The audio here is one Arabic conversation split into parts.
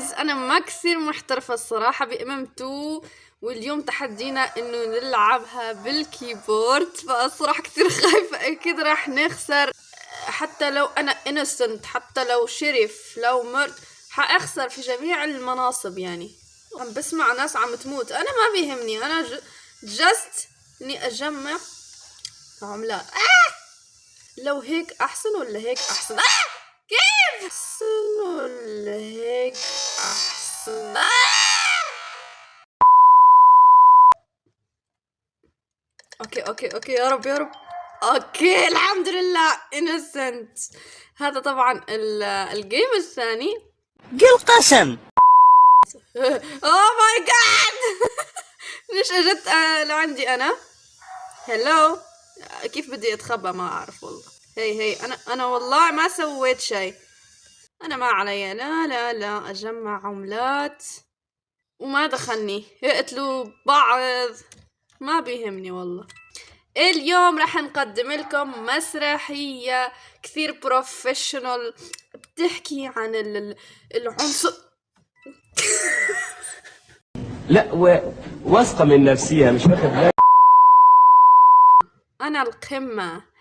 جايز انا ما كثير محترفة الصراحة بMM2، واليوم تحدينا انه نلعبها بالكيبورد، فالصراحة كثير خايفة اكيد راح نخسر. حتى لو انا innocent، حتى لو شرف، لو مرت، حاخسر في جميع المناصب. يعني عم بسمع ناس عم تموت، انا ما بيهمني، انا جست اني اجمع عملات. لو هيك احسن ولا هيك احسن؟ كيف احسن ولا هيك احسن؟ اوكي يا رب يا رب. اوكي الحمد لله innocent. هذا طبعا الجيم الثاني. قل قسم. اوه ماي جاد. ليش اجت لعندي انا؟ هلو. كيف بدي اتخبى؟ ما اعرف والله. هي انا والله ما سويت شيء. انا ما علي، لا اجمع عملات وما دخلني يقتلوا بعض، ما بيهمني والله. اليوم رح نقدم لكم مسرحية كثير بروفيشنال بتحكي عن العنصر. لا واثقة من نفسها مش واخد بالك. أنا القمة.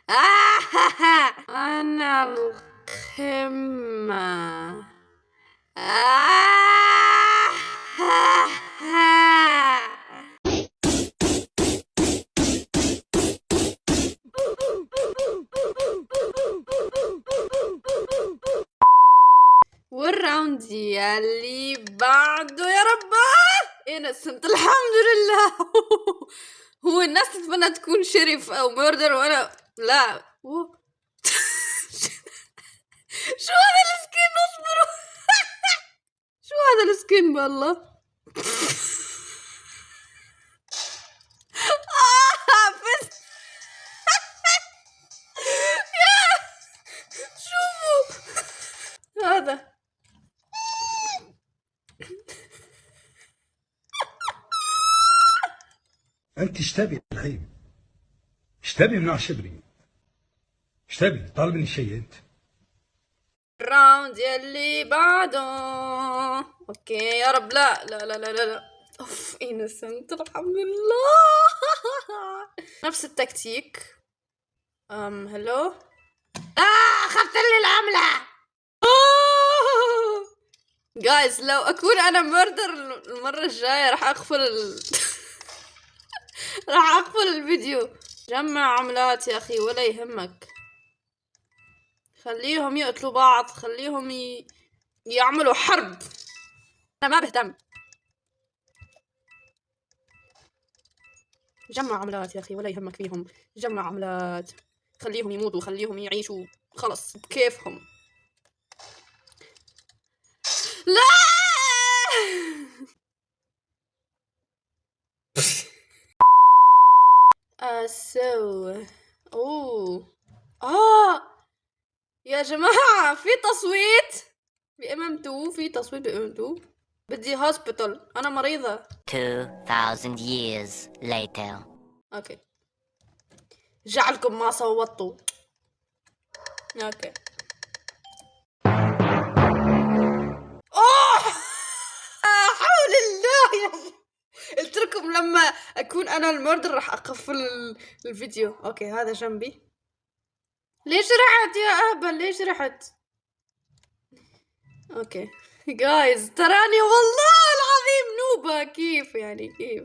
أنا القمة. والراوند يلي بعده يا رباه innocent الحمد لله. هو الناس تتمنى تكون شريف او مردر وانا لا. شو هذا السكين؟ اصبروا. شو هذا السكين بالله؟ فزت. يا شوفوا هذا. انت ايش تبي الحين؟ ايش تبي من عشبري؟ ايش تبي؟ طالب مني شيء انت؟ الراوند يلي بعده. اوكي يا رب لا. اوف innocent الحمد لله. نفس التكتيك. هلو. اخذت لي العملة. جايز لو اكون انا مردر المرة الجاية راح اقفل راح اقفل الفيديو. جمع عملات يا اخي ولا يهمك، خليهم يقتلوا بعض، خليهم يعملوا حرب، انا ما بهتم. جمع عملات يا اخي ولا يهمك فيهم، جمع عملات، خليهم يموتوا، خليهم يعيشوا خلص بكيفهم. لا. اوه يا جماعة في تصويت بMM2، في تصويت بMM2. بدي هوسبيتال، انا مريضة. 2000 years later. اوكي جعلكم ما صوتوا. اوكي اوه حول الله يا قلت لكم لما اكون انا المردر راح اقفل الفيديو. اوكي هذا جنبي. ليش رحت يا اهبل؟ ليش رحت؟ اوكي جايز تراني والله العظيم نوبة. كيف يعني؟ كيف؟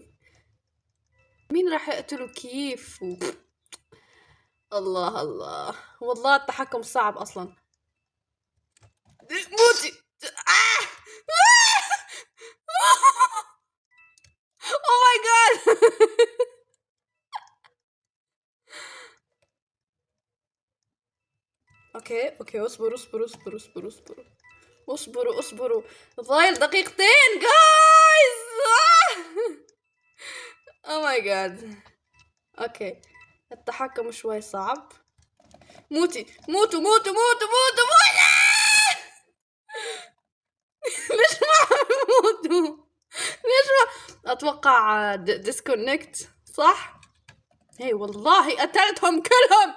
مين راح يقتله كيف؟ الله والله التحكم صعب اصلا. موتي. اوه ماي جاد. اوكي اصبروا ضايل دقيقتين جايز. اوه ماي جاد. اوكي التحكم شوي صعب. موتوا. ليش ما موتوا؟ ليش ما اتوقع ديسكونكت صح؟ هي والله قتلتهم كلهم.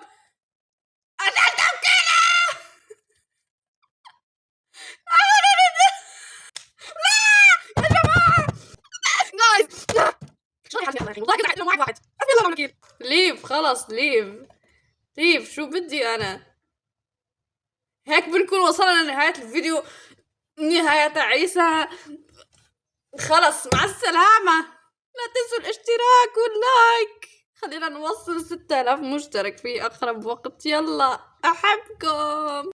والله كده حيطلع معك واحد. حسبي الله ونعم الوكيل. ليف خلص ليف شو بدي انا. هيك بنكون وصلنا لنهاية الفيديو، نهاية تعيسة. خلص مع السلامة. لا تنسوا الاشتراك واللايك، خلينا نوصل 6000 مشترك في أقرب وقت. يلا أحبكم.